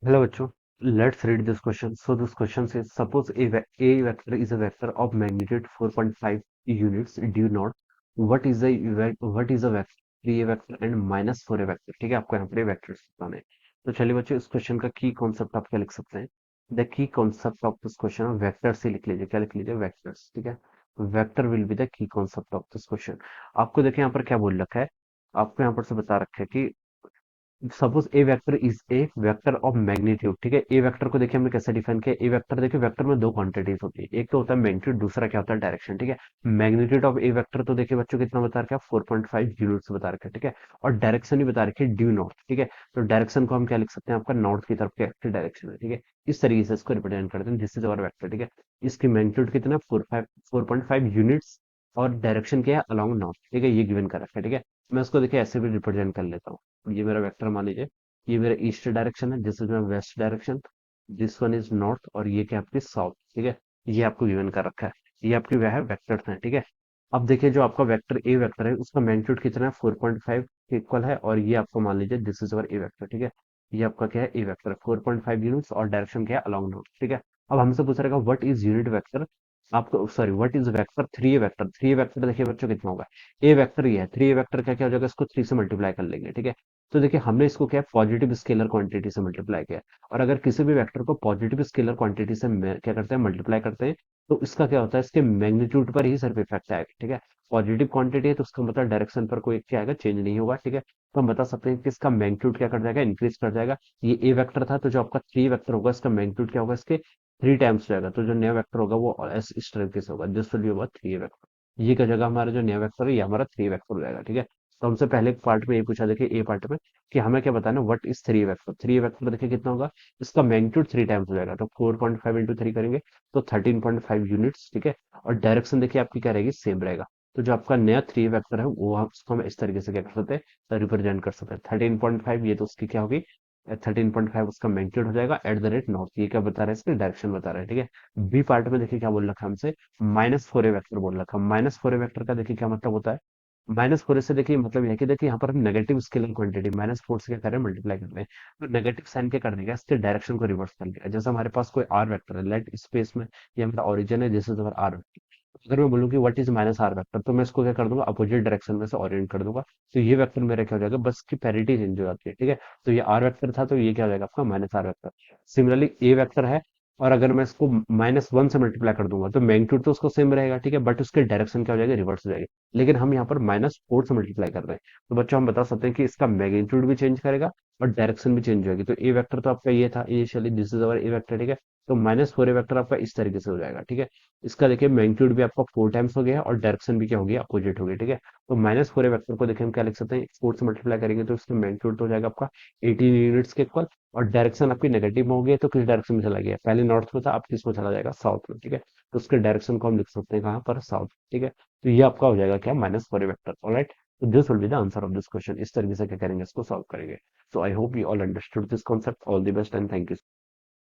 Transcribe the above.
Hello, bachcho. Let's read this question. So this question says, suppose a vector is a vector of magnitude 4.5 units due not. What is a vector 3a vector and minus 4a vector? ठीक है, आपको यहाँ पर vectors बताने हैं। तो चलिए बच्चों, इस क्वेश्चन का की कॉन्सेप्ट आप क्या लिख सकते हैं? The key concept of this question vector से लिख लीजिए। क्या लिख लीजिए? वेक्टर्स। ठीक है, vector will be the key concept of this question. आपको देखिए यहाँ पर क्या बोल रखा है, आपको यहाँ पर से बता रखा है कि suppose A vector is a vector of magnitude. ठीक है, ए वेक्टर को देखिए हमने कैसे डिफाइन किया। ए वेक्टर देखिए, वेक्टर में दो क्वांटिटीज होती है, एक तो होता है मैग्नीट्यूड, दूसरा क्या होता है? डायरेक्शन। ठीक है, मैग्नीट्यूड ऑफ ए वेक्टर तो देखिए बच्चों कितना बता रखा है? 4.5 यूनिट्स बता रखा है। ठीक है, और डायरेक्शन ही बता रखी है ड्यू नॉर्थ। ठीक है, तो डायरेक्शन को हम क्या लिख सकते हैं? आपका नॉर्थ की तरफ की डायरेक्शन है। ठीक है, इस तरीके से इसको रिप्रेजेंट करते हैं, दिस इज आवर वेक्टर। ठीक है, इसकी मैग्नीट्यूड कितना? 4.5 यूनिट्स, और डायरेक्शन क्या है? Along north. ठीक है, ये गिवन कर रखा है। ठीक है, मैं उसको देखिए ऐसे भी रिप्रेजेंट कर लेता हूँ। ये मेरा वेक्टर मान लीजिए, ये मेरा ईस्ट डायरेक्शन है, this is my west direction, this one is north, और ये क्या आपकी साउथ। ठीक है, ये आपको गिवन कर रखा है। ये आपकी वह है वेक्टर्स हैं। ठीक है, अब देखिए जो आपका वेक्टर ए वेक्टर है उसका मैग्नीट्यूड कितना है? 4.5 के इक्वल है, और ये आपको मान लीजिए this is our A vector. ठीक है, ये आपका क्या है? ए वेक्टर 4.5 यूनिट्स, और डायरेक्शन क्या है? Along north. ठीक है, अब हमसे पूछ रहेगा व्हाट इज यूनिट वेक्टर, आपको sorry what is vector 3 vector. 3 vector देखिए बच्चों कितना होगा? ए वेक्टर ये है, 3 वेक्टर का क्या हो जाएगा? इसको 3 से मल्टीप्लाई कर लेंगे। ठीक है, तो देखिए हमने इसको क्या है? पॉजिटिव स्केलर क्वांटिटी से मल्टीप्लाई किया है। और अगर किसी भी वेक्टर को पॉजिटिव स्केलर क्वांटिटी से क्या करते हैं? मल्टीप्लाई करते हैं, तो इसका क्या होता है? इसके मैग्नीट्यूड पर ही सिर्फ इफेक्ट आएगा। ठीक है, पॉजिटिव क्वांटिटी है तो उसका मतलब डायरेक्शन पर कोई क्या आएगा? चेंज नहीं होगा। ठीक है, तो हम बता सकते हैं कि इसका मैग्नीट्यूड क्या कर जाएगा? इंक्रीज कर जाएगा। ये ए वेक्टर था, तो जो आपका 3 वेक्टर होगा इसका मैग्नीट्यूड क्या होगा? इसके 3 टाइम्स जाएगा, तो जो नया वेक्टर होगा वो इस तरीके से होगा, this will B over 3 vector. ये क्या जगह हमारा जो नया वेक्टर है ये हमारा 3 वेक्टर हो जाएगा। ठीक है, तो हमसे पहले पार्ट में ये पूछा, देखिए ए पार्ट में, कि हमें क्या बताना? What is 3 vector. 3 वेक्टर देखिए कितना होगा? इसका मैग्नीट्यूड 3 टाइम्स हो जाएगा, तो 4.5 इंटू 3 करेंगे तो 13.5 यूनिट्स। ठीक है, और डायरेक्शन देखिए आपकी क्या रहेगी? सेम रहेगा। तो जो आपका नया 3 वेक्टर है वो हम उसको हम इस तरीके से क्या कर सकते हैं? रिप्रेजेंट कर सकते हैं। 13.5 ये तो उसकी क्या होगी? 13.5 उसका मैग्नीट्यूड हो जाएगा एट द रेट नॉर्थ। ये क्या बता रहा है? इसकी डायरेक्शन बता रहा है। ठीक है, बी पार्ट में देखिए क्या बोल रखा है हमसे? -4a वेक्टर बोल रखा है। -4a वेक्टर का देखिए क्या मतलब होता है? -4 से देखिए मतलब यह है कि देखिए यहाँ पर हम नेगेटिव स्केलर क्वांटिटी -4 से क्या कर रहे हैं? मल्टीप्लाई कर रहे हैं। तो नेगेटिव साइन क्या कर देगा? इसके डायरेक्शन को रिवर्स कर देगा। जैसे हमारे पास कोई आर वेक्टर है, लेट स्पेस में ये मेरा ओरिजिन है, दिस इज अवर आर। अगर मैं बोलूँ कि व्हाट इज -r वेक्टर, तो मैं इसको क्या कर दूंगा? अपोजिट डायरेक्शन में से ओरिएंट कर दूंगा। तो ये वेक्टर मेरा क्या हो जाएगा? बस की पैरिटी चेंज हो जाती है। ठीक है, तो ये आर वेक्टर था, तो ये क्या हो जाएगा? आपका -r वेक्टर। सिमिलरली ए वेक्टर है, और अगर मैं इसको -1 से मल्टीप्लाई कर दूंगा तो मैग्नीट्यूड तो उसको सेम रहेगा। ठीक है, बट उसके डायरेक्शन क्या हो जाएगा? रिवर्स हो जाएगी। लेकिन हम यहाँ पर -4 से मल्टीप्लाई कर रहे हैं, तो बच्चों हम बता सकते हैं कि इसका मैग्नीट्यूड भी चेंज करेगा और डायरेक्शन भी चेंज होगी। तो ए वेक्टर तो आपका ये था initially, this is our A vector. ठीक है, तो -4 ए वेक्टर आपका इस तरीके से हो जाएगा। ठीक है, इसका देखिए मैग्नीट्यूड भी आपका 4 टाइम्स हो गया और डायरेक्शन भी क्या हो गया? अपोजिट हो गया। ठीक है, तो -4 ए वेक्टर को देखिए हम क्या लिख सकते हैं? 4 से मल्टीप्लाई करेंगे तो इसका मैग्नीट्यूड तो हो जाएगा आपका 18 यूनिट्स के इक्वल, और डायरेक्शन आपकी नेगेटिव में हो गया, तो किस डायरेक्शन में चला गया? पहले नॉर्थ में था, अब किस में चला जाएगा? साउथ में। ठीक है, तो उसके डायरेक्शन को हम लिख सकते हैं कहाँ पर? साउथ। ठीक है, तो ये आपका हो जाएगा क्या? -4 ए वेक्टर। ऑलराइट, तो this will be the answer of this question. इस तरीके से क्या करेंगे? इसको सॉल्व करेंगे। So I hope you all understood this concept. All the best and thank you.